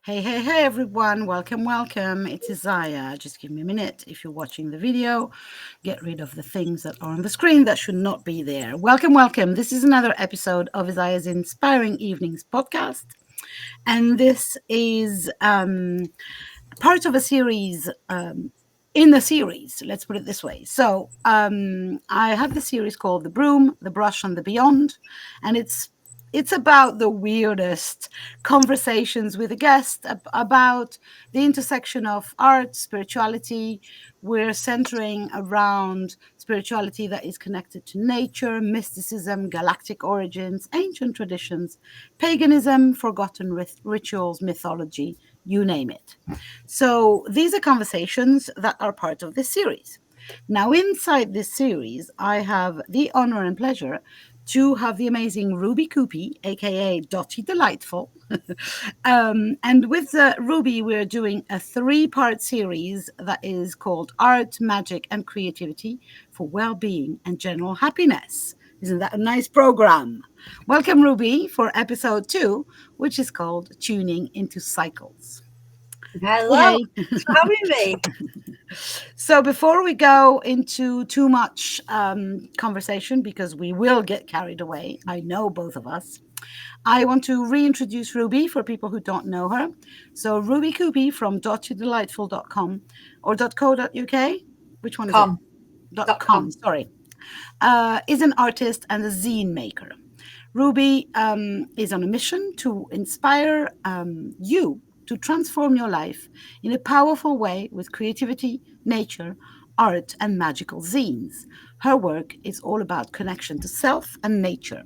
Hey, everyone. Welcome. It's Isaya. Just give me a minute. If you're watching the video, get rid of the things that are on the screen that should not be there. Welcome. This is another episode of Isaya's Inspiring Evenings podcast. And this is part of a series in the series, let's put it this way. So I have the series called The Broom, The Brush, and the Beyond. And it's about the weirdest conversations with a guest about the intersection of art, spirituality. We're centering around spirituality that is connected to nature, mysticism, galactic origins, ancient traditions, paganism, forgotten rituals, mythology, you name it. So these are conversations that are part of this series. Now, inside this series, I have the honor and pleasure to have the amazing Ruby Coupe, aka Dotty Delightful. And with Ruby, we're doing a 3-part series that is called Art, Magic, and Creativity for Wellbeing and General Happiness. Isn't that a nice program? Welcome, Ruby, for episode 2, which is called Tuning into Cycles. Hello, thanks for having me. So before we go into too much conversation, because we will get carried away, I know both of us, I want to reintroduce Ruby for people who don't know her. So Ruby Coupe from dottydelightful.com or .co.uk, which one is it? .com, sorry, is an artist and a zine maker. Ruby is on a mission to inspire you to transform your life in a powerful way with creativity, nature, art, and magical zines. Her work is all about connection to self and nature.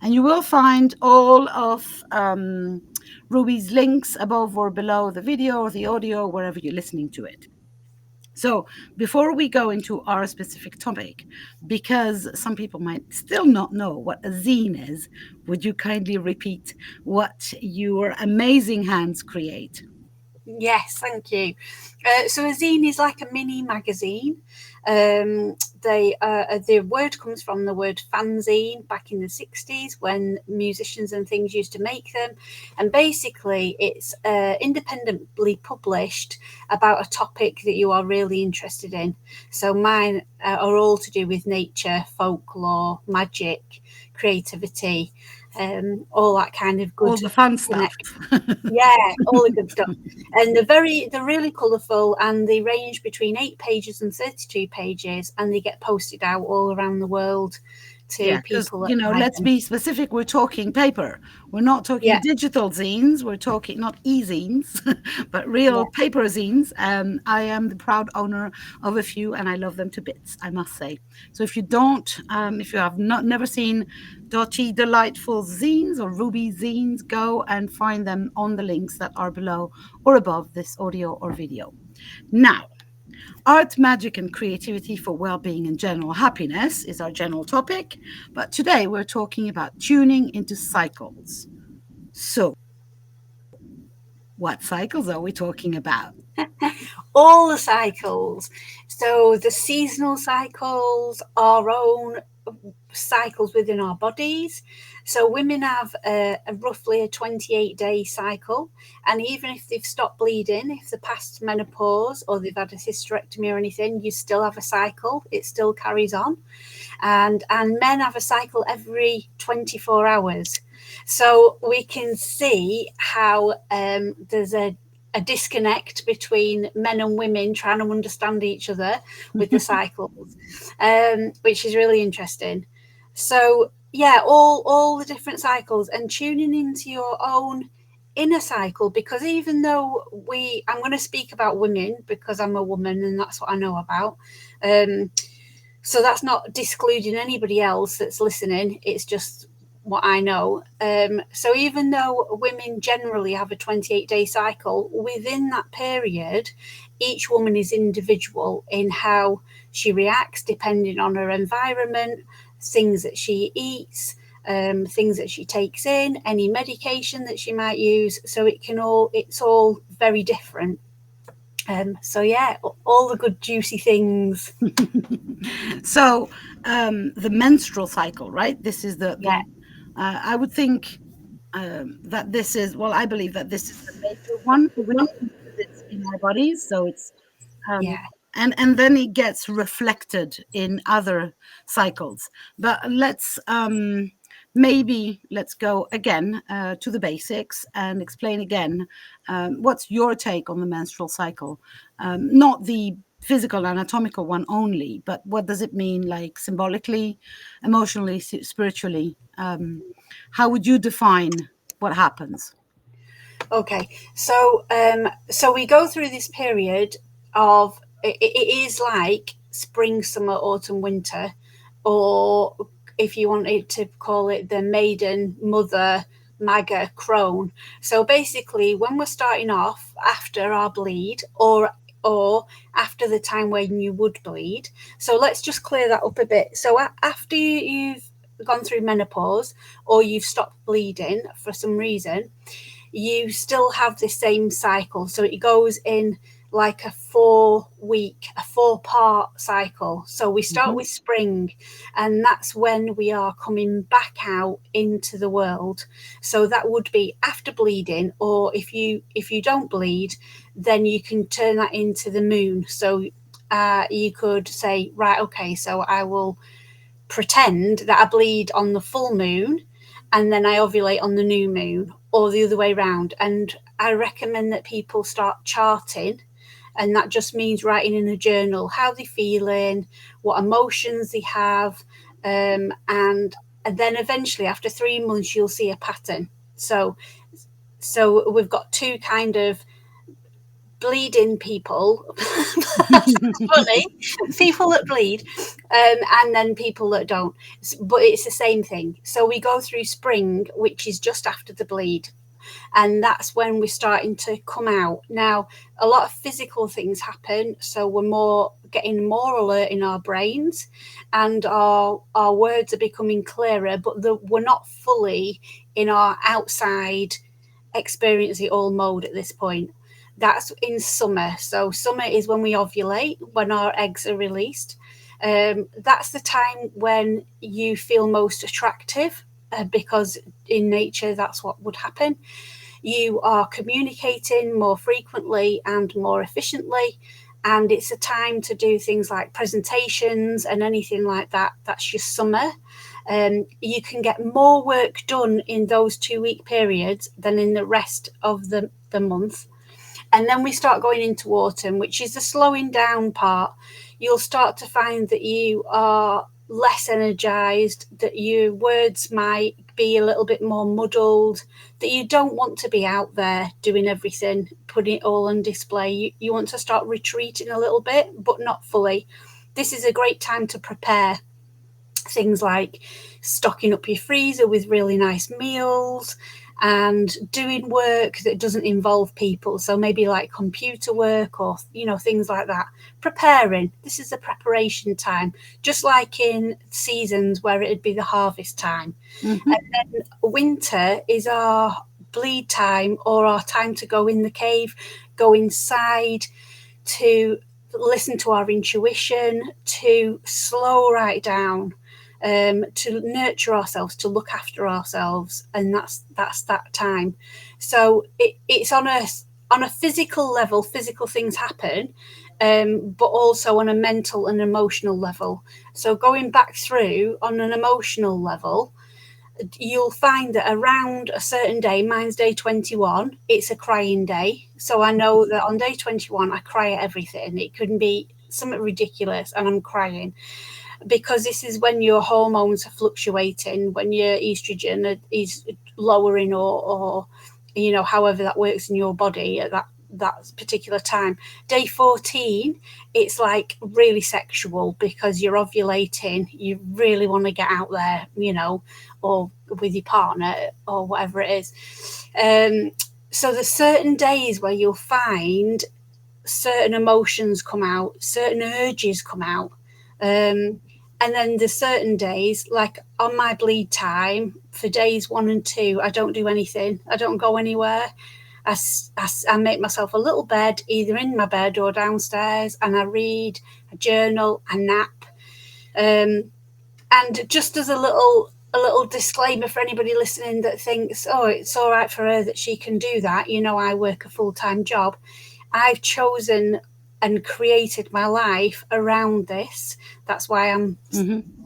And you will find all of Ruby's links above or below the video or the audio, wherever you're listening to it. So before we go into our specific topic, because some people might still not know what a zine is, would you kindly repeat what your amazing hands create? Yes, thank you. So a zine is like a mini magazine. The word comes from the word fanzine back in the 60s when musicians and things used to make them. And basically it's independently published about a topic that you are really interested in. So mine are all to do with nature, folklore, magic, creativity, all that kind of good, all the fun stuff. Yeah, all the good stuff. And they're really colourful, and they range between 8 pages and 32 pages, and they get posted out all around the world to people that let's be specific. We're talking paper. We're not talking digital zines. We're talking not e-zines, but real paper zines. I am the proud owner of a few, and I love them to bits, I must say. So if you have never seen Dotty Delightful zines or Ruby zines, go and find them on the links that are below or above this audio or video. Now, art, magic, and creativity for well-being and general happiness is our general topic. But today we're talking about tuning into cycles. So, what cycles are we talking about? All the cycles. So the seasonal cycles, our own cycles within our bodies. So women have roughly a 28-day cycle, and even if they've stopped bleeding, if they're past menopause or they've had a hysterectomy or anything, you still have a cycle. It still carries on. And men have a cycle every 24 hours. So we can see how there's a disconnect between men and women trying to understand each other with the cycles, which is really interesting. So all the different cycles and tuning into your own inner cycle, because even though I'm going to speak about women because I'm a woman and that's what I know about. So that's not discluding anybody else that's listening. It's just what I know. So even though women generally have a 28-day cycle, within that period, each woman is individual in how she reacts depending on her environment, things that she eats, things that she takes in, any medication that she might use. So it's all very different. All the good juicy things. So the menstrual cycle, right? This is I would think that this is, well, I believe that this is the major one for women because it's in our bodies. So it's, um, Yeah. and then it gets reflected in other cycles. But maybe let's go again to the basics and explain again what's your take on the menstrual cycle, not the physical anatomical one only, but what does it mean, like symbolically, emotionally, spiritually? How would you define what happens? Okay, so we go through this period of it is like spring, summer, autumn, winter, or if you wanted to call it the maiden, mother, maga, crone. So basically, when we're starting off after our bleed, or after the time when you would bleed. So let's just clear that up a bit. So after you've gone through menopause or you've stopped bleeding for some reason, you still have the same cycle. So it goes in like a 4-week, a 4-part cycle. So we start with spring, and that's when we are coming back out into the world. So that would be after bleeding, or if you don't bleed, then you can turn that into the moon. So you could say, right, okay, so I will pretend that I bleed on the full moon and then I ovulate on the new moon, or the other way around. And I recommend that people start charting, and that just means writing in a journal how they're feeling, what emotions they have, and then eventually after 3 months you'll see a pattern. So we've got two kind of bleeding people. That's funny. People that bleed, and then people that don't. But it's the same thing. So we go through spring, which is just after the bleed, and that's when we're starting to come out. Now, a lot of physical things happen, so we're getting more alert in our brains, and our words are becoming clearer, but we're not fully in our outside experience it all mode at this point. That's in summer. So summer is when we ovulate, when our eggs are released. That's the time when you feel most attractive, because in nature that's what would happen. You are communicating more frequently and more efficiently, and it's a time to do things like presentations and anything like that. That's your summer. You can get more work done in those 2-week periods than in the rest of the month. And then we start going into autumn, which is the slowing down part. You'll start to find that you are less energized, that your words might be a little bit more muddled, that you don't want to be out there doing everything, putting it all on display. You want to start retreating a little bit, but not fully. This is a great time to prepare things like stocking up your freezer with really nice meals and doing work that doesn't involve people, so maybe like computer work or things like that. Preparing, this is a preparation time, just like in seasons where it'd be the harvest time. And then winter is our bleed time, or our time to go in the cave, go inside, to listen to our intuition, to slow right down, to nurture ourselves, to look after ourselves, and that's that time. So it's on a physical level, physical things happen, but also on a mental and emotional level. So going back through on an emotional level, you'll find that around a certain day, mine's day 21, it's a crying day. So I know that on day 21, I cry at everything. It couldn't be something ridiculous, and I'm crying, because this is when your hormones are fluctuating, when your estrogen is lowering, or however that works in your body at that particular time. Day 14, it's like really sexual, because you're ovulating, you really want to get out there, or with your partner or whatever it is. So there's certain days where you'll find certain emotions come out, certain urges come out. And then there's certain days, like on my bleed time, for days 1 and 2, I don't do anything. I don't go anywhere. I make myself a little bed, either in my bed or downstairs, and I read, I journal, I nap. And just as a little a little disclaimer for anybody listening that thinks, oh, it's all right for her that she can do that. You know, I work a full-time job. I've chosen and created my life around this. That's why I'm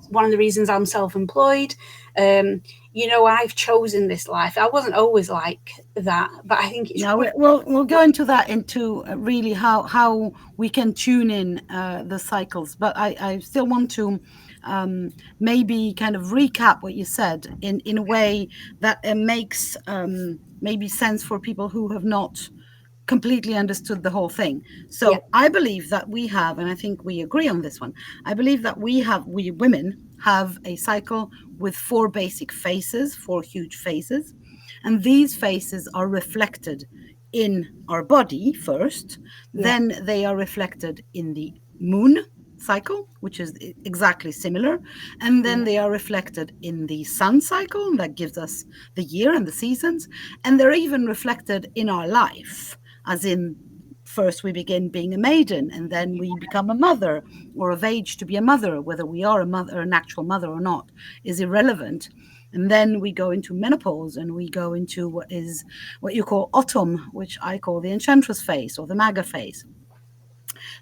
one of the reasons I'm self-employed. You know, I've chosen this life. I wasn't always like that, but I think it's we'll go into that, into really how we can tune in the cycles. But I still want to maybe kind of recap what you said in a way that makes maybe sense for people who have not completely understood the whole thing. So yeah, I believe that we have, and I think we agree on this one, I believe that we women have a cycle with 4 basic phases, 4 huge phases. And these phases are reflected in our body first, then they are reflected in the moon cycle, which is exactly similar, and then they are reflected in the sun cycle that gives us the year and the seasons, and they're even reflected in our life, as in first we begin being a maiden, and then we become a mother or of age to be a mother. Whether we are a mother, an actual mother or not, is irrelevant. And then we go into menopause, and we go into what you call autumn, which I call the enchantress phase or the maga phase.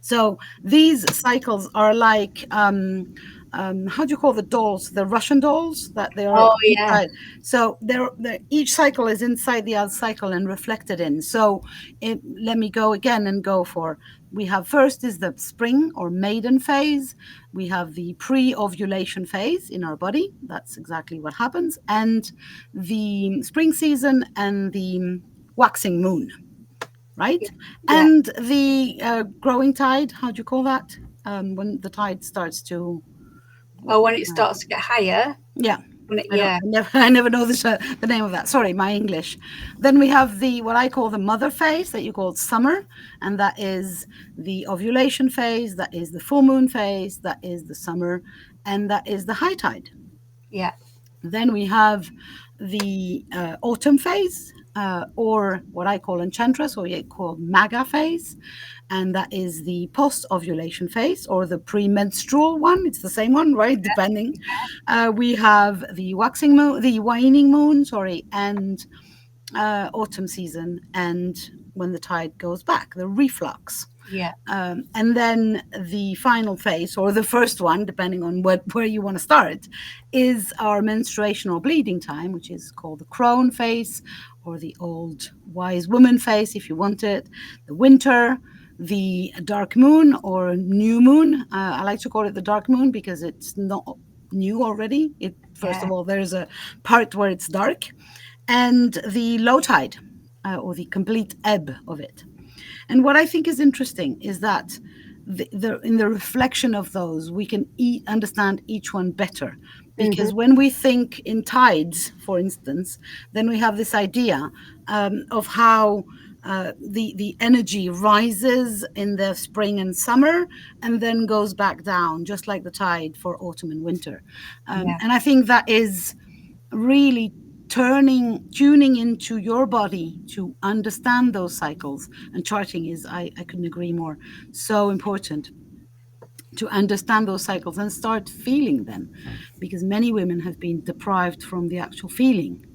So these cycles are like, how do you call the dolls? The Russian dolls that they are inside. So they're each cycle is inside the other cycle and reflected in. So let me go again and go for. We have first is the spring or maiden phase. We have the pre-ovulation phase in our body. That's exactly what happens. And the spring season and the waxing moon. Right? yeah. And the growing tide, how do you call that? When the tide starts to... when it starts to get higher. Yeah. Yeah. I never know the name of that. Sorry, my English. Then we have what I call the mother phase, that you call summer, and that is the ovulation phase, that is the full moon phase, that is the summer, and that is the high tide. Yeah. Then we have the autumn phase, or what I call enchantress, or you call maga phase, and that is the post-ovulation phase or the premenstrual one. It's the same one, right? Depending. We have the waxing moon, the waning moon, and autumn season, and when the tide goes back, the reflux. Yeah. And then the final phase, or the first one, depending on where you want to start, is our menstruation or bleeding time, which is called the crone phase, or the old wise woman phase, if you want it. The winter, the dark moon or new moon. I like to call it the dark moon because it's not new already. First of all, there's a part where it's dark, and the low tide, or the complete ebb of it. And what I think is interesting is that in the reflection of those, we can understand each one better. Because when we think in tides, for instance, then we have this idea of how the energy rises in the spring and summer and then goes back down, just like the tide for autumn and winter. And I think that is really tuning into your body to understand those cycles. And charting is, I couldn't agree more, so important to understand those cycles and start feeling them, because many women have been deprived from the actual feeling.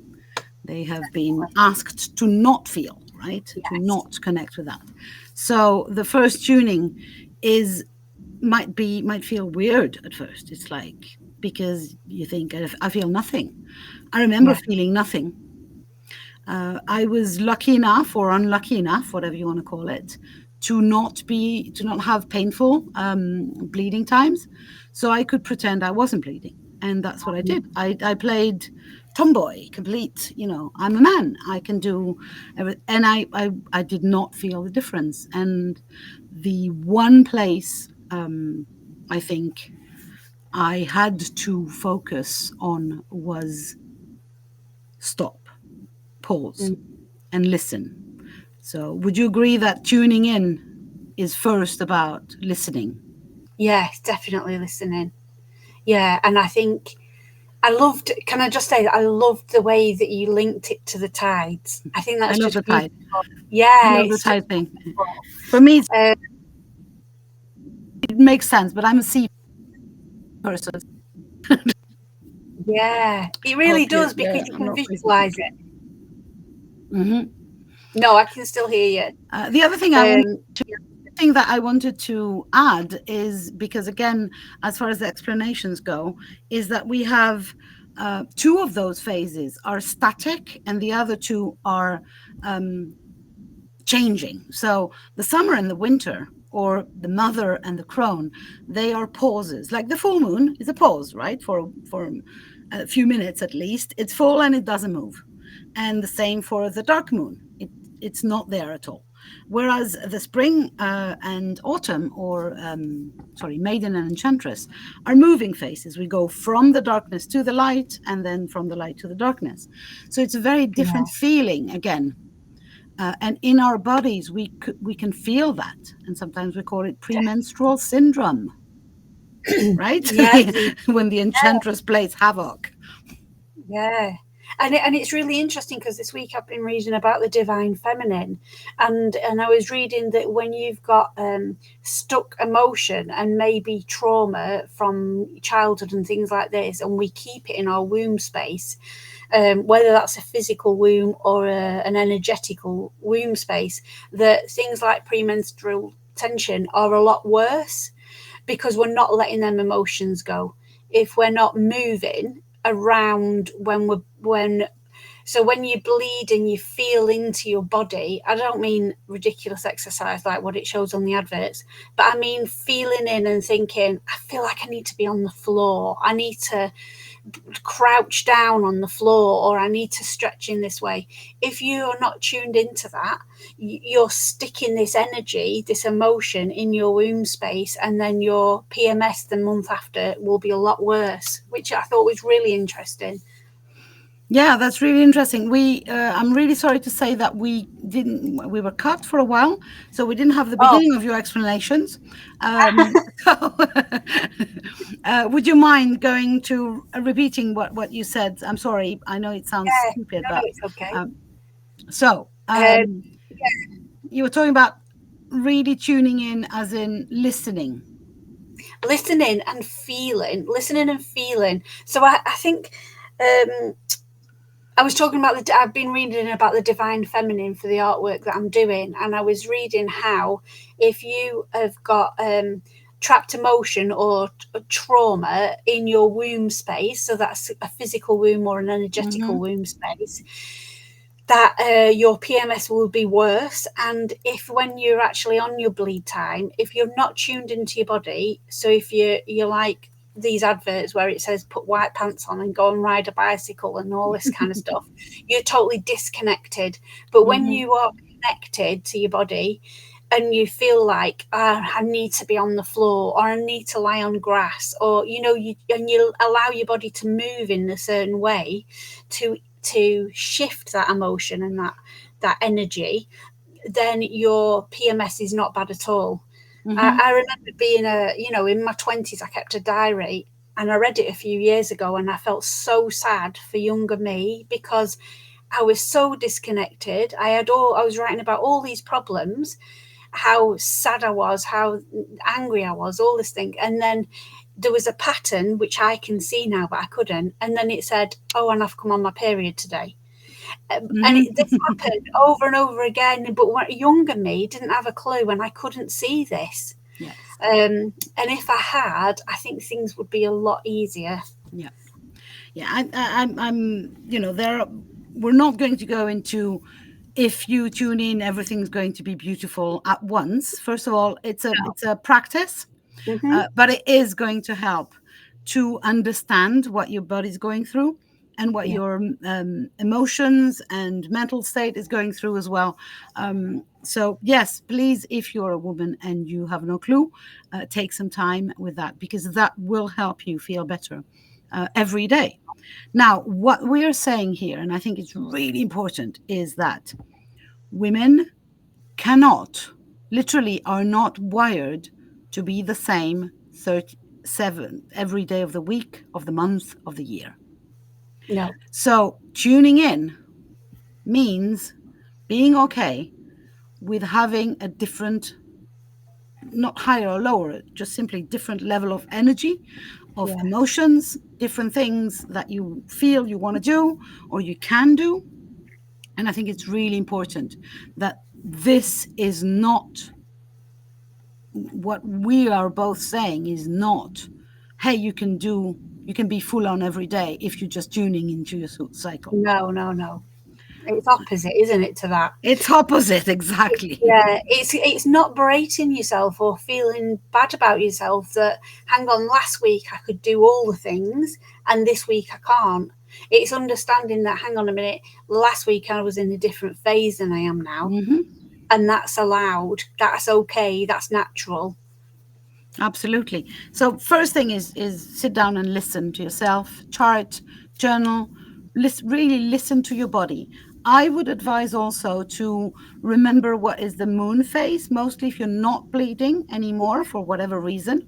They have been asked to not feel, right? To not connect with that. So the first tuning might feel weird at first. It's like, because you think, I feel nothing. I remember feeling nothing. I was lucky enough, or unlucky enough, whatever you want to call it, to not have painful bleeding times, so I could pretend I wasn't bleeding, and that's what I did. I played tomboy, complete. I'm a man. I can do everything, and I did not feel the difference. And the one place I think I had to focus on was stop, pause, and listen. So would you agree that tuning in is first about listening? Yes, definitely listening. Yeah, and I think can I just say that I loved the way that you linked it to the tides. I think that's I love just the beautiful. tide. Yeah, I love the it's tide just thing. beautiful. For me, it makes sense, but I'm a sea person. Yeah, it really Hope you, does yeah, because you I'm can not freezing. visualize it. Hmm. No, I can still hear The other thing you. thing that I wanted to add is, because again, as far as the explanations go, is that we have two of those phases are static and the other two are um, changing. So the summer and the winter, or the mother and the crone, they are pauses. Like the full moon is a pause, right? For a few minutes at least. It's full and it doesn't move. And the same for the dark moon. It's not there at all. Whereas the spring and autumn, or sorry, maiden and enchantress, are moving phases. We go from the darkness to the light, and then from the light to the darkness. So it's a very Yeah, different feeling again, and in our bodies we can feel that, and sometimes we call it premenstrual syndrome, right? yeah, indeed. When the enchantress plays havoc. Yeah. And it's really interesting because this week I've been reading about the divine feminine, and I was reading that when you've got stuck emotion and maybe trauma from childhood and things like this, and we keep it in our womb space, whether that's a physical womb or an energetical womb space, that things like premenstrual tension are a lot worse because we're not letting them emotions go. If we're not moving around when you bleed and you feel into your body, I don't mean ridiculous exercise like what it shows on the adverts, but I mean feeling in and thinking, I feel like I need to be on the floor. I need to crouch down on the floor, or I need to stretch in this way. If you're not tuned into that, you're sticking this energy, this emotion in your womb space, and then your PMS the month after will be a lot worse, which I thought was really interesting. Yeah, that's really interesting. I'm really sorry to say that we were cut for a while, so we didn't have the Oh, beginning of your explanations. So, would you mind going to repeating what you said? I'm sorry, I know it sounds yeah, stupid, no, but it's okay. um, so Um, you were talking about really tuning in, as in listening. listening and feeling. So I think um, I was talking about I've been reading about the divine feminine for the artwork that I'm doing, and I was reading how if you have got trapped emotion or trauma in your womb space, so that's a physical womb or an energetical Hmm. womb space, that your PMS will be worse. And if when you're actually on your bleed time, if you're not tuned into your body, so if you're like these adverts where it says put white pants on and go and ride a bicycle and all this kind of stuff, you're totally disconnected. But when Hmm. you are connected to your body and you feel like I need to be on the floor, or I need to lie on grass, or you allow your body to move in a certain way to shift that emotion and that energy, then your PMS is not bad at all. Hmm. I remember being in my 20s, I kept a diary, and I read it a few years ago, and I felt so sad for younger me because I was so disconnected. I was writing about all these problems, how sad I was, how angry I was, all this thing. And then there was a pattern which I can see now, but I couldn't. And then it said, "Oh, and I've come on my period today." This Hmm. happened over and over again. But what younger me didn't have a clue, and I couldn't see this. Yes. And if I had, I think things would be a lot easier. Yeah. Yeah. I'm. There. We're not going to go into, if you tune in, everything's going to be beautiful at once. First of all, it's a practice, Hmm. but it is going to help to understand what your body's going through and what Yeah. your emotions and mental state is going through as well. So yes, please, if you're a woman and you have no clue, take some time with that, because that will help you feel better every day. Now, what we are saying here, and I think it's really important, is that women cannot, literally, are not wired to be the same 37 every day of the week, of the month, of the year. No. So tuning in means being okay with having a different, not higher or lower, just simply different level of energy, of Yeah. emotions, different things that you feel you want to do or you can do. And I think it's really important that this is not what we are both saying is not, hey, you can be full on every day if you're just tuning into your cycle. No, no, no. It's opposite, isn't it, to that? It's opposite, exactly. Yeah, it's not berating yourself or feeling bad about yourself that, hang on, last week I could do all the things and this week I can't. It's understanding that, hang on a minute, last week I was in a different phase than I am now, Hmm. and that's allowed. That's okay. That's natural. Absolutely. So first thing is sit down and listen to yourself, chart, journal, really listen to your body. I would advise also to remember what is the moon phase, mostly if you're not bleeding anymore for whatever reason.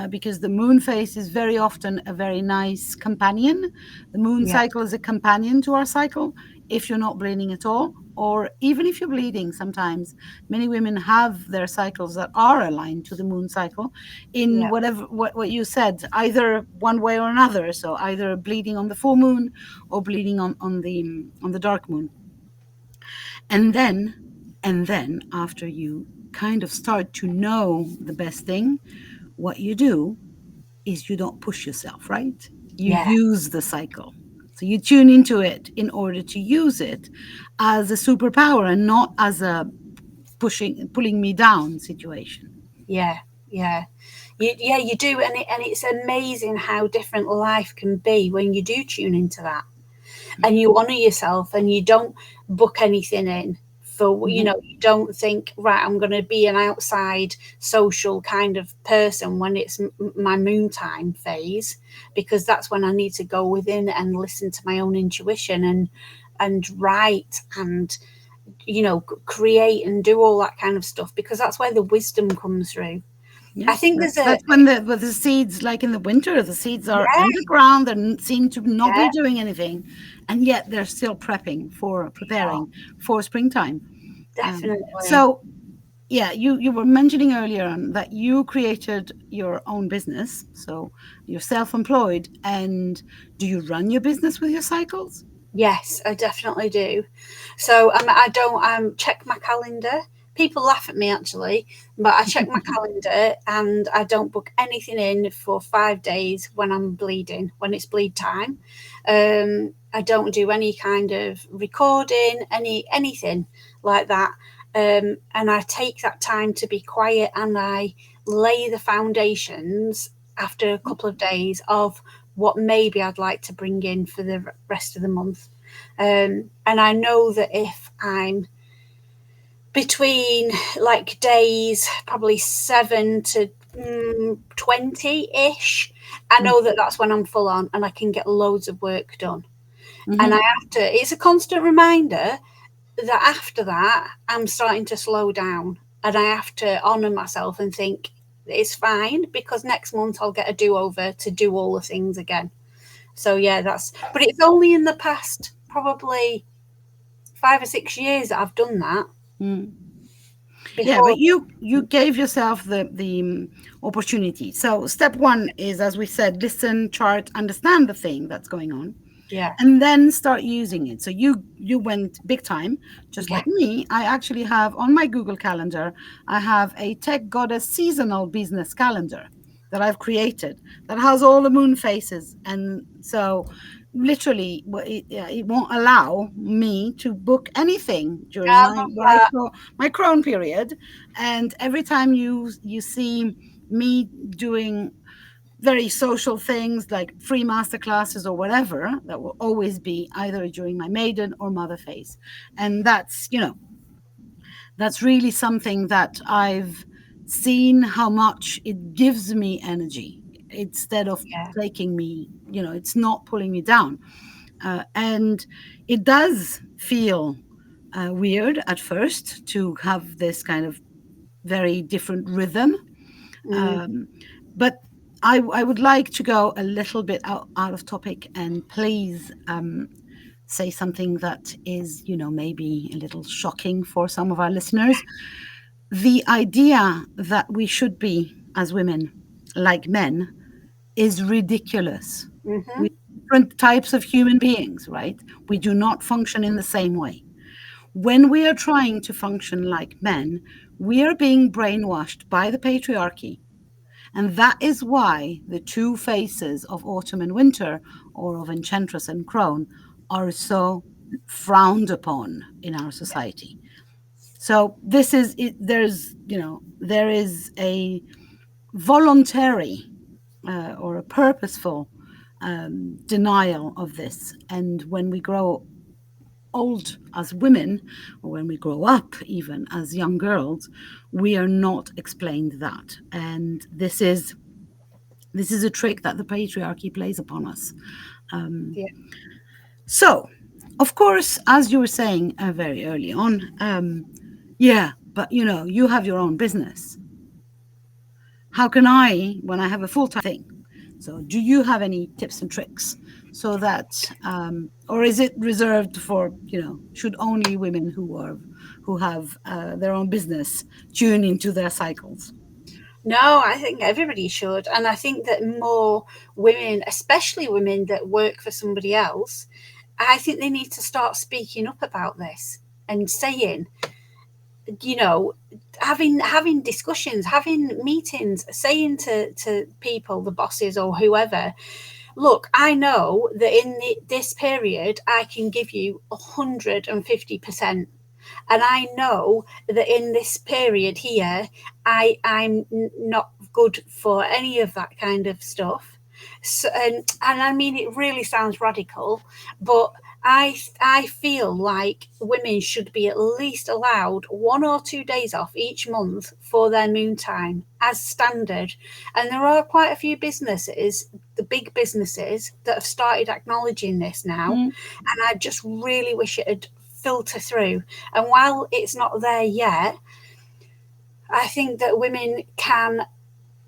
Because the moon phase is very often a very nice companion. The moon Yeah, cycle is a companion to our cycle if you're not bleeding at all, or even if you're bleeding sometimes. Many women have their cycles that are aligned to the moon cycle in yeah, whatever what you said, either one way or another. So either bleeding on the full moon or bleeding on the dark moon. And then after you kind of start to know the best thing, what you do is you don't push yourself, right? You yeah, use the cycle. So you tune into it in order to use it as a superpower and not as a pulling me down situation. yeah, yeah. You do, and it's amazing how different life can be when you do tune into that, and you honor yourself, and you don't book anything in for, Mhm. you don't think, right, I'm going to be an outside social kind of person when it's my moon time phase, because that's when I need to go within and listen to my own intuition and write and create and do all that kind of stuff, because that's where the wisdom comes through. I Yes, think there's a that's when the seeds, like in the winter, the seeds are yeah, underground and seem to not be yeah, doing anything, and yet they're still preparing for springtime. definitely. So yeah, you were mentioning earlier on that you created your own business, so you're self-employed. And do you run your business with your cycles? Yes, I definitely do. So I don't check my calendar. People laugh at me actually, but I check my calendar and I don't book anything in for 5 days when I'm bleeding, when it's bleed time. I don't do any kind of recording, anything like that. And I take that time to be quiet, and I lay the foundations after a couple of days of what maybe I'd like to bring in for the rest of the month. And I know that if I'm between like days, probably 7 to 20 ish, I know that that's when I'm full on and I can get loads of work done. And I Mm-hmm. have to, it's a constant reminder that after that, I'm starting to slow down, and I have to honor myself and think it's fine, because next month I'll get a do over to do all the things again. So yeah, but it's only in the past probably 5 or 6 years that I've done that. Mm. Yeah, but Before, you gave yourself the opportunity. So step one is, as we said, listen, chart, understand the thing that's going on, yeah, and then start using it. So you went big time, just yeah, like me. I actually have on my Google Calendar, I have a Tech Goddess seasonal business calendar that I've created that has all the moon phases. And so literally it won't allow me to book anything during I my love what I that. call my crone period. And every time you see me doing very social things like free master classes or whatever, that will always be either during my maiden or mother phase. And that's really something that I've seen how much it gives me energy instead of Yeah, taking me, it's not pulling me down. And it does feel weird at first to have this kind of very different rhythm. mm, Um, but I would like to go a little bit out of topic and please say something that is, maybe a little shocking for some of our listeners. The idea that we should be, as women, like men, is ridiculous. Mm-hmm. We are different types of human beings, right? We do not function in the same way. When we are trying to function like men, we are being brainwashed by the patriarchy. And that is why the two faces of autumn and winter, or of enchantress and crone, are so frowned upon in our society. So this is it, there is a voluntary or a purposeful denial of this. And when we grow old as women, or when we grow up even as young girls, we are not explained that. And this is a trick that the patriarchy plays upon us. Yeah. So, of course, as you were saying very early on, yeah, but you have your own business. How can I, when I have a full-time thing? So, do you have any tips and tricks so that, or is it reserved for, should only women who have their own business tune into their cycles? No, I think everybody should. And I think that more women, especially women that work for somebody else, I think they need to start speaking up about this and saying, you know, having discussions, having meetings, saying to people, the bosses or whoever, look, I know that in this period I can give you 150%. And I know that in this period here, I'm not good for any of that kind of stuff. So, and I mean, it really sounds radical, but I feel like women should be at least allowed 1 or 2 days off each month for their moon time as standard. And there are quite a few businesses, the big businesses, that have started acknowledging this now. Mm. And I just really wish it had filter through. And while it's not there yet, I think that women can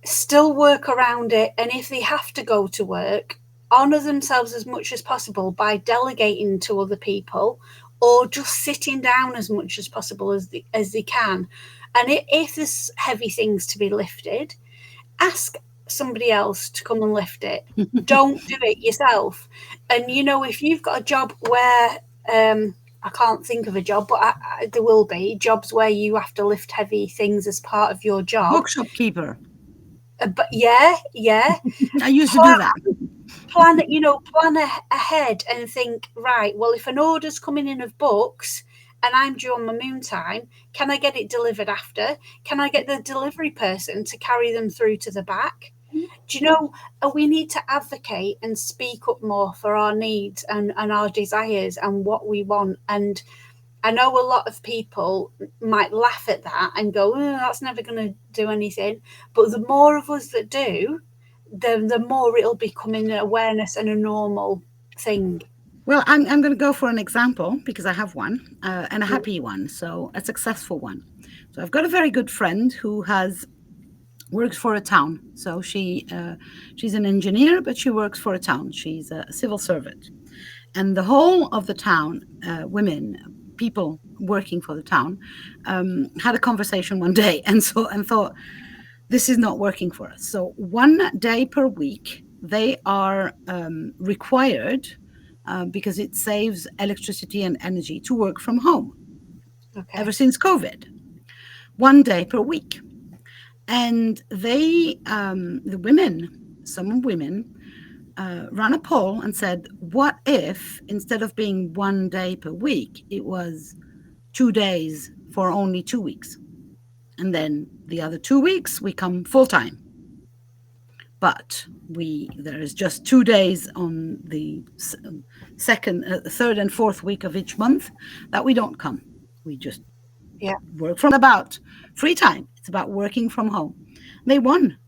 still work around it. And if they have to go to work, honor themselves as much as possible by delegating to other people or just sitting down as much as possible as they can. And if there's heavy things to be lifted, ask somebody else to come and lift it. Don't do it yourself. And if you've got a job where I can't think of a job, but there will be jobs where you have to lift heavy things as part of your job. Bookshop keeper. But yeah. I used to do that. Plan ahead and think, right, well, if an order's coming in of books and I'm due on my moon time, can I get it delivered after? Can I get the delivery person to carry them through to the back? Do you know, we need to advocate and speak up more for our needs and our desires and what we want. And I know a lot of people might laugh at that and go, that's never going to do anything. But the more of us that do, the more it'll become an awareness and a normal thing. Well, I'm going to go for an example because I have one and a happy one, so a successful one. So I've got a very good friend who works for a town. So she's an engineer, but she works for a town. She's a civil servant, and the whole of the town, people working for the town, had a conversation one day and thought, this is not working for us. So 1 day per week they are required, because it saves electricity and energy, to work from home. Okay. Ever since COVID, 1 day per week. And they, some women ran a poll and said, what if instead of being 1 day per week, it was 2 days for only 2 weeks? And then the other 2 weeks we come full time. But there is just 2 days on the second, third and fourth week of each month that we don't come. We just work from about free time. It's about working from home. They won.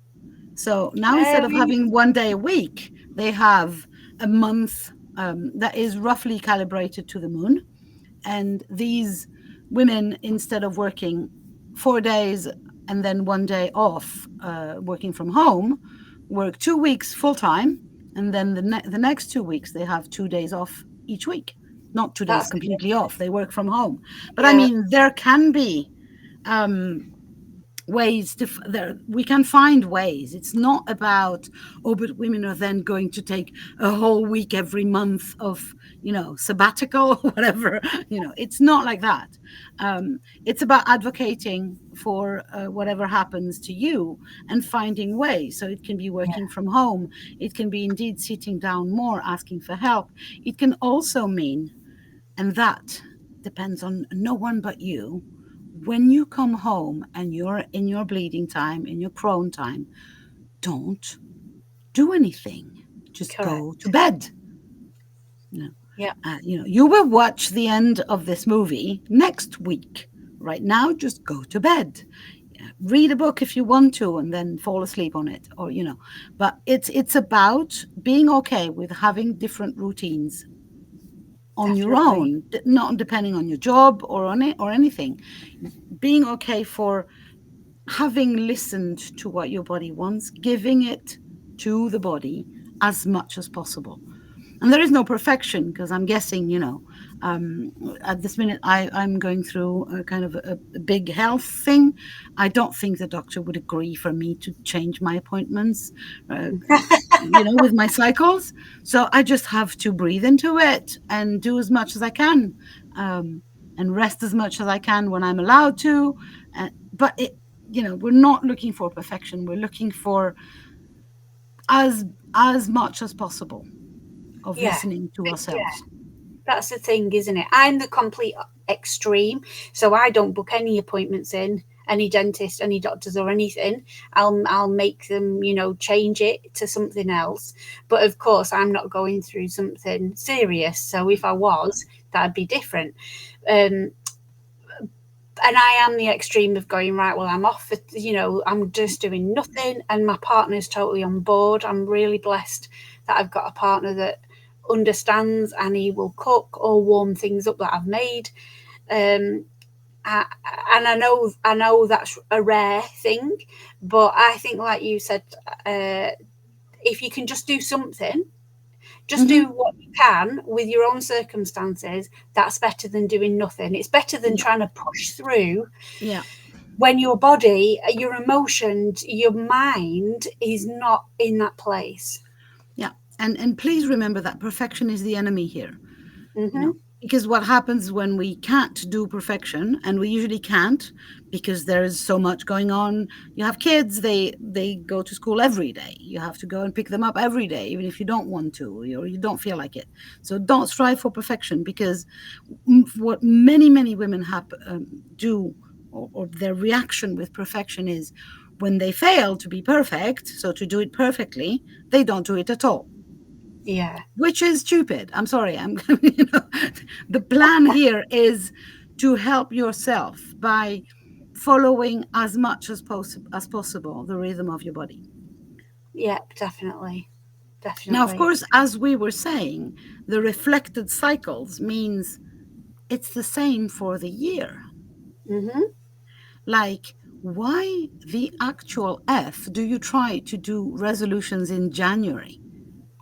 So now instead of having 1 day a week, they have a month that is roughly calibrated to the moon. And these women, instead of working 4 days and then 1 day off, working from home, work 2 weeks full time. And then the next 2 weeks, they have 2 days off each week. Not 2 days completely off. They work from home. But I mean, there can be ways to there we can find ways. It's not about, oh, but women are then going to take a whole week every month of, sabbatical or whatever. It's not like that. It's about advocating for whatever happens to you and finding ways. So it can be Yeah. working from home, it can be indeed sitting down more, asking for help. It can also mean, and that depends on no one but you, when you come home and you're in your bleeding time, in your crone time, don't do anything. Just go to Correct. bed. You know, Yeah. you will watch the end of this movie next week. Right now, just go to bed. Read a book if you want to, and then fall asleep on it, or. But it's about being okay with having different routines on your Definitely. own, not depending on your job or on it or anything. Being okay for having listened to what your body wants, giving it to the body as much as possible. And there is no perfection, because I'm guessing, um, at this minute I'm going through a kind of a big health thing. I don't think the doctor would agree for me to change my appointments, uh, with my cycles. So I just have to breathe into it and do as much as I can, um, and rest as much as I can when I'm allowed to. But we're not looking for perfection. We're looking for as as much as possible of Yeah. listening to Yeah. ourselves. That's the thing, isn't it? I'm the complete extreme, so I don't book any appointments in, any dentist, any doctors, or anything. I'll make them, change it to something else. But of course, I'm not going through something serious. So if I was, that'd be different. Um, and I am the extreme of going, right, well, I'm off, I'm just doing nothing, and my partner's totally on board. I'm really blessed that I've got a partner that understands, and he will cook or warm things up that I've made. Um, I, and I know that's a rare thing, but I think, like you said, if you can just do something, just do Hmm. what you can with your own circumstances. That's better than doing nothing. It's better than Yeah, trying to push through yeah, when your body, your emotions, your mind is not in that place. yeah. And please remember that perfection is the enemy here. Hmm. Because what happens when we can't do perfection, and we usually can't, because there is so much going on. You have kids, they go to school every day. You have to go and pick them up every day, even if you don't want to, or you don't feel like it. So don't strive for perfection, because what many women do, or their reaction with perfection is, when they fail to be perfect, so to do it perfectly, they don't do it at all, Yeah, which is stupid. I'm sorry. The plan here is to help yourself by following as much as possible the rhythm of your body. yeah, definitely, Now, of definitely. course, as we were saying, the reflected cycles means it's the same for the year. Hmm. Like, why the actual F do you try to do resolutions in January?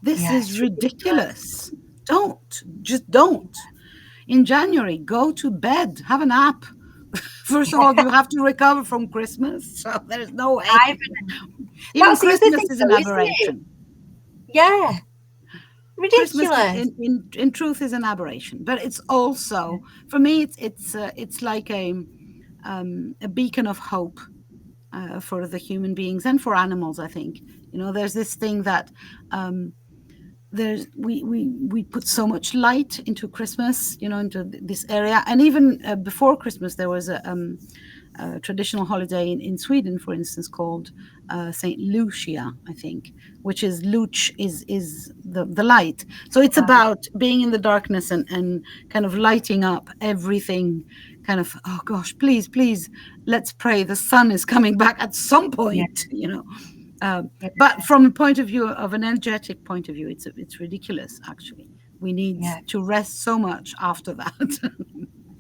This Yeah, is it's ridiculous. ridiculous. Just don't. In January, go to bed, have a nap. First of all, you have to recover from Christmas, so there's no way. I, Even that's the other Christmas thing, is an though, isn't it? aberration. Yeah, Christmas, ridiculous. in truth, is an aberration. But it's also, for me, it's like a beacon of hope for the human beings and for animals. I think, there's this thing that, there's we put so much light into Christmas, into this area. And even before Christmas, there was a traditional holiday in Sweden, for instance, called Saint Lucia, I think, which is luch is the light. So it's Right. about being in the darkness and kind of lighting up everything. Kind of, oh gosh, please, let's pray the sun is coming back at some Yeah, point. yeah, But from a point of view, of an energetic point of view, it's ridiculous. Actually, we need yeah, to rest so much after that.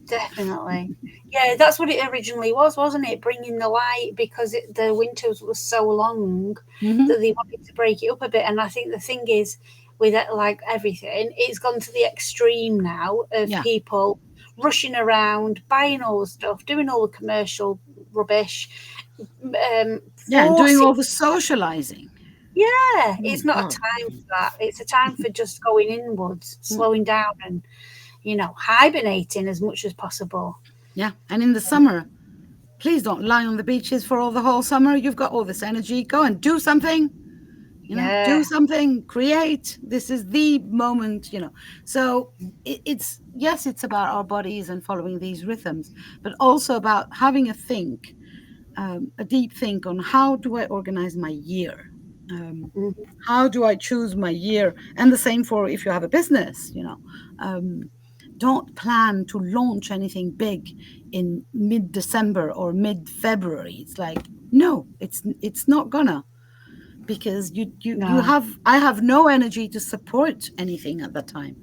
definitely. Yeah, that's what it originally was, wasn't it? Bringing the light, because the winters were so long Hmm. that they wanted to break it up a bit. And I think the thing is, with it, like everything, it's gone to the extreme now of Yeah, people rushing around, buying all the stuff, doing all the commercial rubbish. Yeah, and doing Forcing. all the socializing. Yeah, Oh my it's not a God. time for that. It's a time for just going inwards, Mm. slowing down, and hibernating as much as possible. Yeah, and in the summer, please don't lie on the beaches for all the whole summer. You've got all this energy. Go and do something. Do Yeah, something, create. This is the moment. So it's, yes, it's about our bodies and following these rhythms, but also about having a deep think on how do I organize my year. mhm, How do I choose my year? And the same for if you have a business. Um, don't plan to launch anything big in mid-December or mid-February. It's like, no, it's not gonna, because you no, have I have no energy to support anything at that time.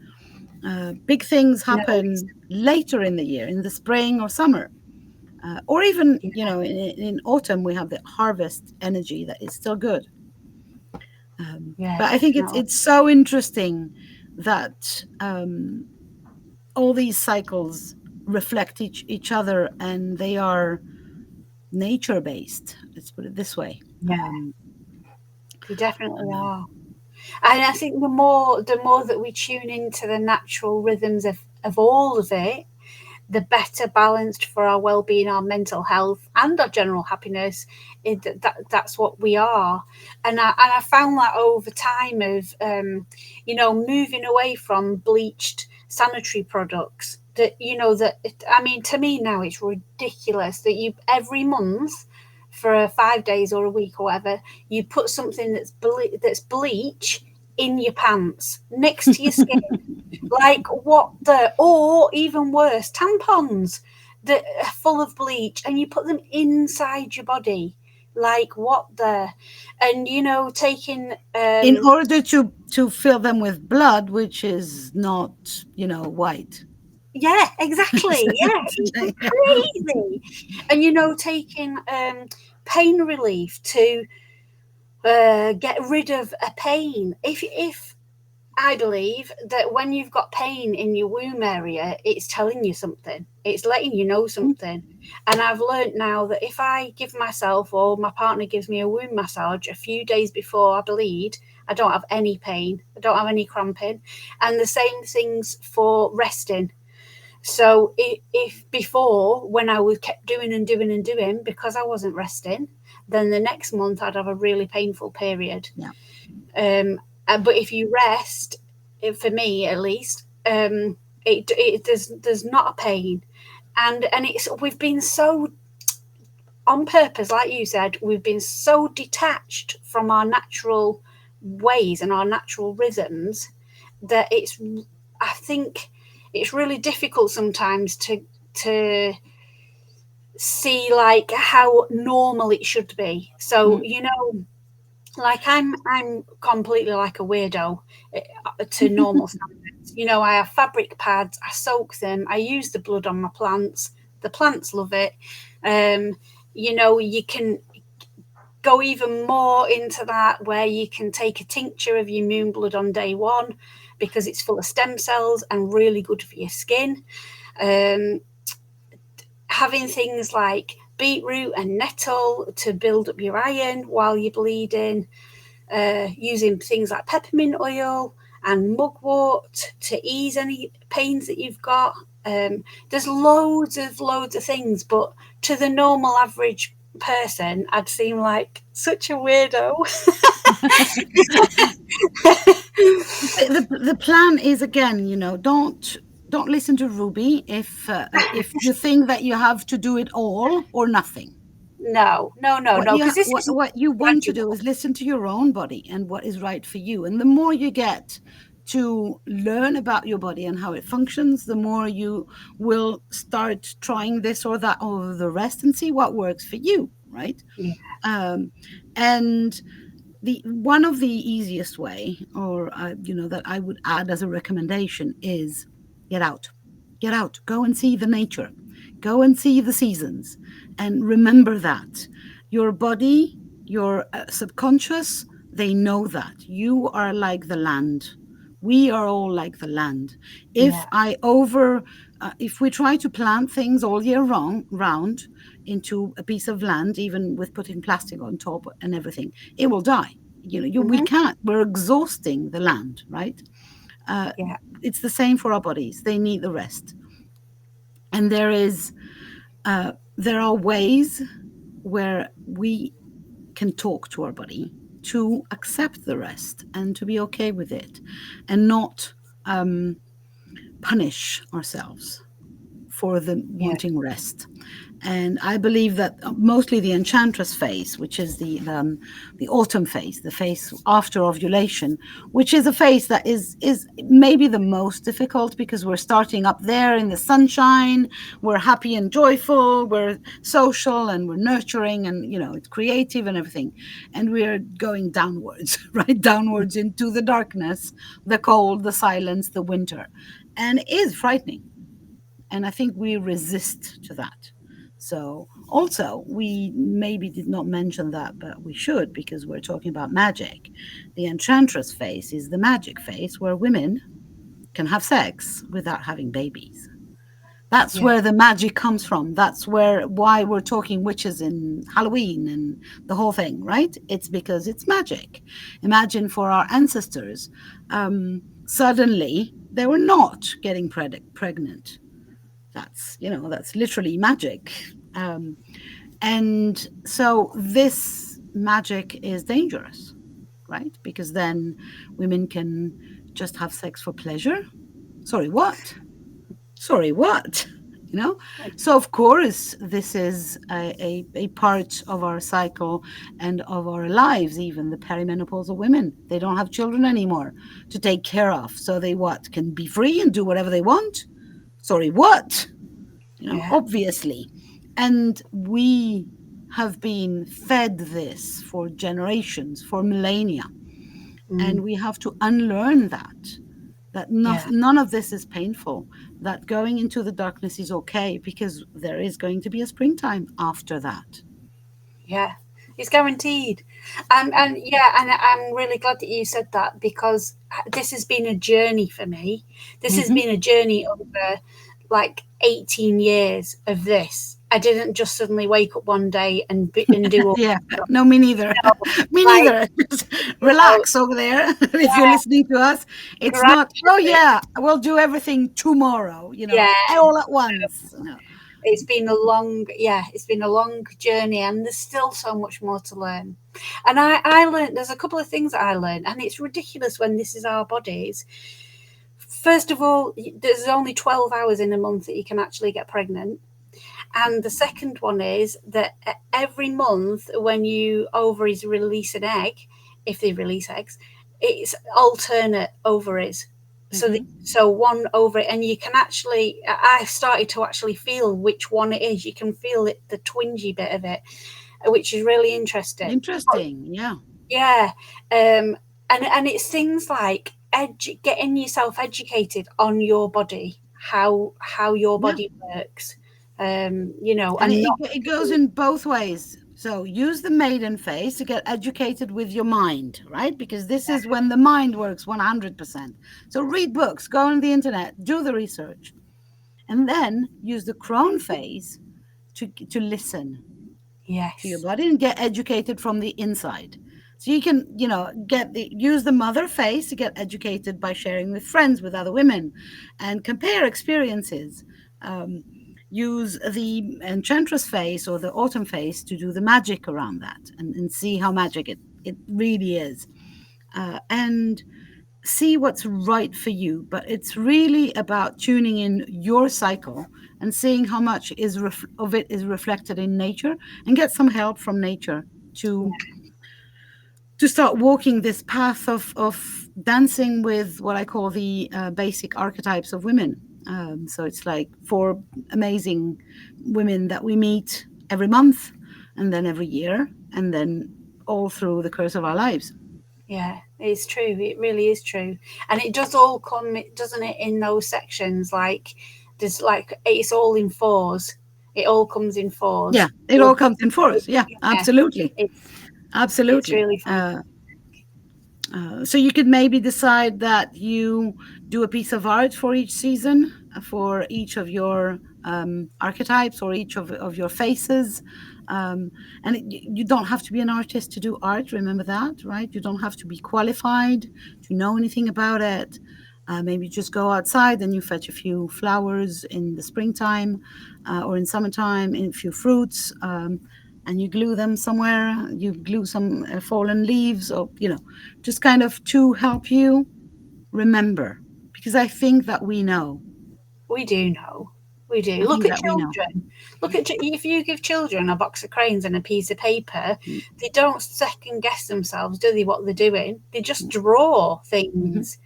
Big things no, happen later in the year, in the spring or summer, or even yeah, in autumn we have the harvest energy that is still good. yeah, But I think it's definitely, it's so interesting that all these cycles reflect each other, and they are nature based. Let's put it this way. yeah, Um, they definitely um, are. And I think the more that we tune into the natural rhythms of all of it, the better balanced for our well-being, our mental health, and our general happiness. That's what we are. And I found that over time of moving away from bleached sanitary products. I mean, to me now it's ridiculous that you every month for 5 days or a week or whatever, you put something that's bleach in your pants next to your skin. Like what the, or even worse, tampons that are full of bleach and you put them inside your body. Like what the, and taking in order to fill them with blood, which is not white. yeah, exactly. Yeah, it's Yeah. crazy. And taking pain relief to get rid of a pain. If I believe that when you've got pain in your womb area, it's telling you something. It's letting you know something. And I've learnt now that if I give myself or my partner gives me a womb massage a few days before I bleed, I don't have any pain. I don't have any cramping. And the same things for resting. So if before, when I was kept doing and doing and doing because I wasn't resting, then the next month I'd have a really painful period. Yeah. But if you rest, for me at least, there's not a pain, and it's we've been so on purpose, like you said, we've been so detached from our natural ways and our natural rhythms that I think it's really difficult sometimes to see like how normal it should be. So Mm. like I'm completely like a weirdo to normal standards. I have fabric pads, I soak them, I use the blood on my plants. The plants love it. You can go even more into that where you can take a tincture of your moon blood on day one because it's full of stem cells and really good for your skin. Um, Having things like beetroot and nettle to build up your iron while you're bleeding, using things like peppermint oil and mugwort to ease any pains that you've got. There's loads of things, but to the normal average person, I'd seem like such a weirdo. The plan is, again, don't listen to Ruby if you think that you have to do it all or nothing. No, no, no, What no, you because this is what you want to do gradual. is listen to your own body and what is right for you. And the more you get to learn about your body and how it functions, the more you will start trying this or that or the rest and see what works for you, right? Yeah, Um, and the one of the easiest way, or that I would add as a recommendation, is get out. Get out, go and see the nature, go and see the seasons, and remember that your body, your subconscious, they know that you are like the land. We are all like the land. If yeah, I over if we try to plant things all year round into a piece of land, even with putting plastic on top and everything, it will die. We Mhm. can't. We're exhausting the land, right? Uh, Yeah. it's the same for our bodies. They need the rest, and there are ways where we can talk to our body to accept the rest and to be okay with it, and not punish ourselves for the Yeah. wanting rest. And I believe that mostly the enchantress phase, which is the autumn phase, the phase after ovulation, which is a phase that is maybe the most difficult, because we're starting up there in the sunshine, we're happy and joyful, we're social and we're nurturing, and it's creative and everything, and we're going downwards, right, downwards into the darkness, the cold, the silence, the winter, and it is frightening. And I think we resist to that. So also, we maybe did not mention that, but we should, because we're talking about magic. The enchantress phase is the magic phase where women can have sex without having babies. That's Yeah. where the magic comes from. That's why we're talking witches in Halloween and the whole thing, right? It's because it's magic. Imagine for our ancestors, suddenly they were not getting pregnant. That's literally magic. And so this magic is dangerous, right? Because then women can just have sex for pleasure. Sorry, what? Sorry, what? So of course this is a part of our cycle and of our lives. Even the perimenopausal women, they don't have children anymore to take care of, so they what, can be free and do whatever they want. Sorry, what? Yeah. Obviously. And we have been fed this for generations, for millennia. And Mm. we have to unlearn that Yeah. none of this is painful, that going into the darkness is okay, because there is going to be a springtime after that. Yeah. It's guaranteed. And yeah, and I'm really glad that you said that, because this has been a journey for me. This has Hmm. been a journey over like 18 years of this. I didn't just suddenly wake up one day and do all, Yeah, no, me neither. Me like, neither. Just you know, relax over there. If you're listening to us, it's not, oh gradually. yeah, we'll do everything tomorrow, Yeah. all at once. No. It's been a long, yeah, it's been a long journey, and there's still so much more to learn. And I learned, there's a couple of things that I learned, and it's ridiculous when this is our bodies. First of all, there's only 12 hours in a month that you can actually get pregnant. And the second one is that every month, when you ovaries release an egg, if they release eggs, it's alternate ovaries. Hmm. So one ovary, and you can actually, I started to actually feel which one it is. You can feel it, the twingy bit of it, which is really interesting. Interesting. Yeah. Yeah, and it's things like getting yourself educated on your body, how your Yeah. body works, And and not it goes in both ways. So use the maiden phase to get educated with your mind, right? Because this is when the mind works 100%. So read books, go on the internet, do the research, and then use the crone phase to listen to your yes, body and get educated from the inside. So you can, use the mother phase to get educated by sharing with friends, with other women, and compare experiences. Um, Use the enchantress phase or the autumn phase to do the magic around that, and see how magic it really is. And see what's right for you. But it's really about tuning in your cycle and seeing how much of it is reflected in nature, and get some help from nature to start walking this path of dancing with what I call the basic archetypes of women. So it's like 4 amazing women that we meet every month, and then every year, and then all through the course of our lives. yeah, it's true. It really is true, and it does all come, doesn't it, in those sections? Like there's like it's all in fours. It all comes in Yeah, fours. it all comes in force. Yeah, Yeah, absolutely. it's Absolutely. really fun. So you could maybe decide that you do a piece of art for each season. for each of your archetypes or each of your faces. And you don't have to be an artist to do art. Remember that, right? You don't have to be qualified to know anything about it. Maybe just go outside and you fetch a few flowers in the springtime or in summertime, in a few fruits, and you glue them somewhere. You glue some fallen leaves, or just kind of to help you remember. Because I think that we know. We do know. We do. I Look think at that we know. children. Look at if you give children a box of crayons and a piece of paper, Mm. they don't second guess themselves, do they? What they're doing, they just draw Mm-hmm. things.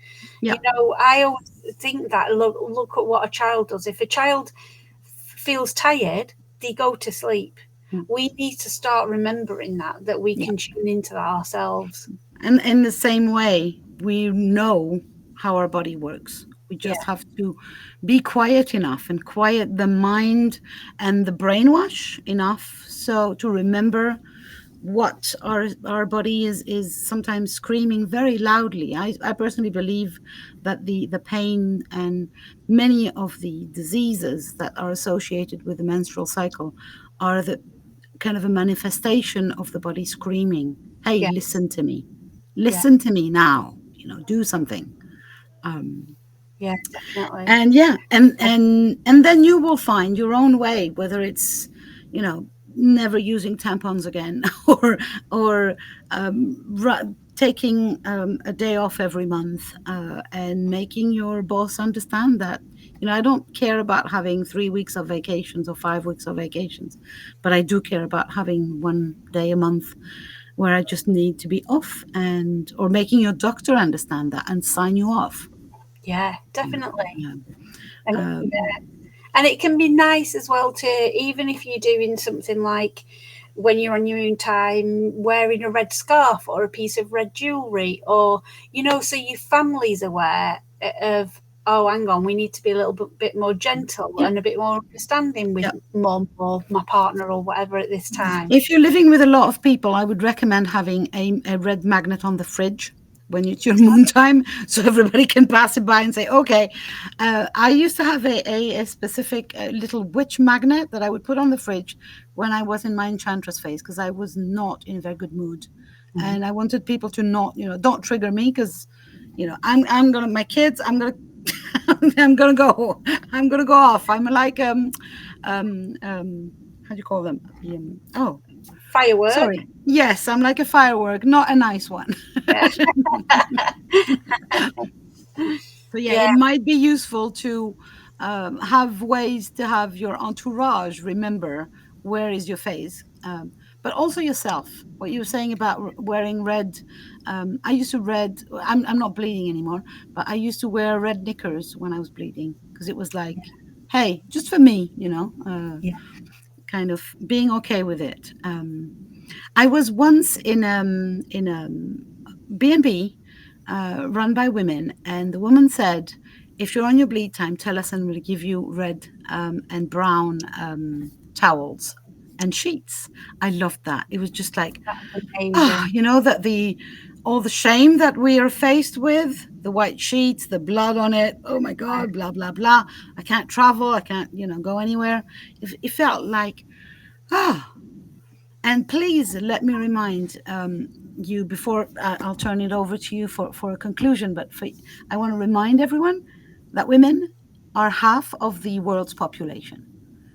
Yeah, I always think that look at what a child does. If a child feels tired, they go to sleep. mm, We need to start remembering that we yeah. can tune into that ourselves. And in the same way, we know how our body works. We Yeah, just have to be quiet enough and quiet the mind and the brainwash enough so to remember what our body is sometimes screaming very loudly. I personally believe that the pain and many of the diseases that are associated with the menstrual cycle are the kind of a manifestation of the body screaming, hey, yeah, listen to me, yeah, listen to me now, do something. um, yeah, definitely. and yeah, and then you will find your own way, whether it's you know never using tampons again, or taking a day off every month, and making your boss understand that I don't care about having 3 weeks of vacations or 5 weeks of vacations, but I do care about having one day a month where I just need to be off, and or making your doctor understand that and sign you off. Yeah, Yeah, definitely. yeah. And Um, And it can be nice as well to, even if you're doing something like when you're on your own time, wearing a red scarf or a piece of red jewelry, or, so your family's aware of, oh, hang on, we need to be a little bit more gentle yeah, and a bit more understanding with yeah. mum or my partner or whatever at this time. If you're living with a lot of people, I would recommend having a red magnet on the fridge when it's your moon time, so everybody can pass it by and say, okay. I used to have a specific little witch magnet that I would put on the fridge when I was in my enchantress phase, because I was not in a very good mood. Mhm. And I wanted people to not, don't trigger me, because, I'm going to, my kids, I'm going to, I'm gonna go. I'm gonna go off. I'm like how do you call them? Oh, Firework. sorry. Yes, I'm like a firework, not a nice one. Yeah. So yeah, Yeah. it might be useful to have ways to have your entourage remember where is your face, but also yourself. What you were saying about wearing red. I used to red. I'm not bleeding anymore, but I used to wear red knickers when I was bleeding, because it was like, hey, just for me, Yeah. kind of being okay with it. I was once in B&B run by women, and the woman said, "If you're on your bleed time, tell us, and we'll give you red and brown towels and sheets." I loved that. It was just like, Amazing. that the all the shame that we are faced with, the white sheets, the blood on it. Oh my God, blah blah blah. I can't travel. I can't, go anywhere. It felt like ah. And please let me remind you before I'll turn it over to you for a conclusion. But I want to remind everyone that women are half of the world's population.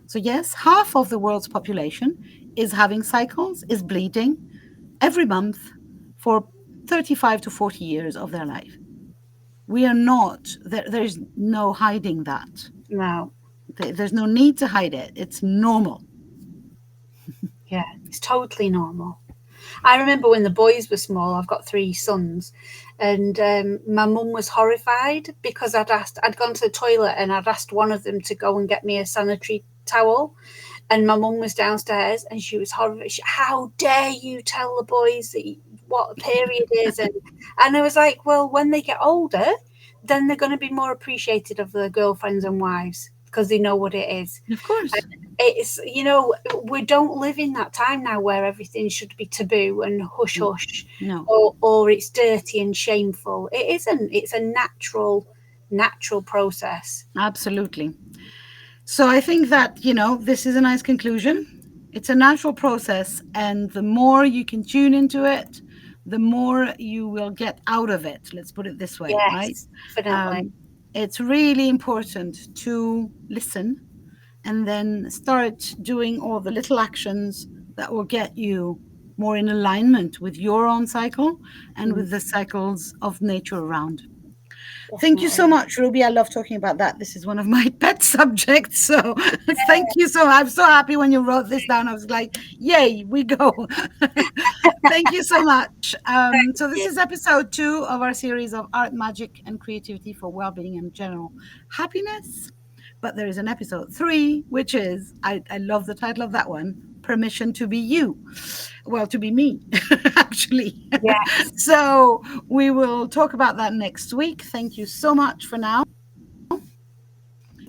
So, yes, half of the world's population is having cycles, is bleeding every month for 35 to 40 years of their life. We are not, there's no hiding that. No. There's no need to hide it. It's normal. Yeah. It's totally normal. I remember when the boys were small, I've got three sons, and my mum was horrified because I'd gone to the toilet and I'd asked one of them to go and get me a sanitary towel. And my mum was downstairs and she was horrified. How dare you tell the boys what a period is? And I was like, well, when they get older, then they're going to be more appreciated of their girlfriends and wives because they know what it is. Of course. It's, we don't live in that time now where everything should be taboo and hush Mm. hush, No. or it's dirty and shameful. It isn't. It's a natural natural process. Absolutely. So I think that, this is a nice conclusion. It's a natural process, and the more you can tune into it, the more you will get out of it. Let's put it this way, right? Yes, definitely. It's really important to listen and then start doing all the little actions that will get you more in alignment with your own cycle and Mm, with the cycles of nature around. Thank you so definitely. much, Ruby. I love talking about that. This is one of my pet subjects. So thank you so much. I'm so happy when you wrote this down. I was like, yay, we go. Thank you so much. So this Yeah. is episode 2 of our series of art, magic, and creativity for well-being and general happiness. But there is an episode 3, which is, I love the title of that one, Permission to Be You. Well, to be me, actually. Yes. So we will talk about that next week. Thank you so much for now.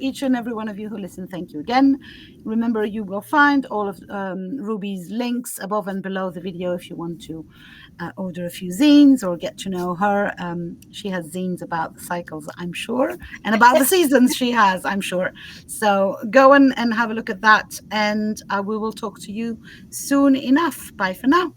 Each and every one of you who listen, thank you again. Remember, you will find all of Ruby's links above and below the video if you want to order a few zines or get to know her. She has zines about the cycles, I'm sure, and about the seasons she has, I'm sure. So go and have a look at that, and we will talk to you soon enough. Bye for now.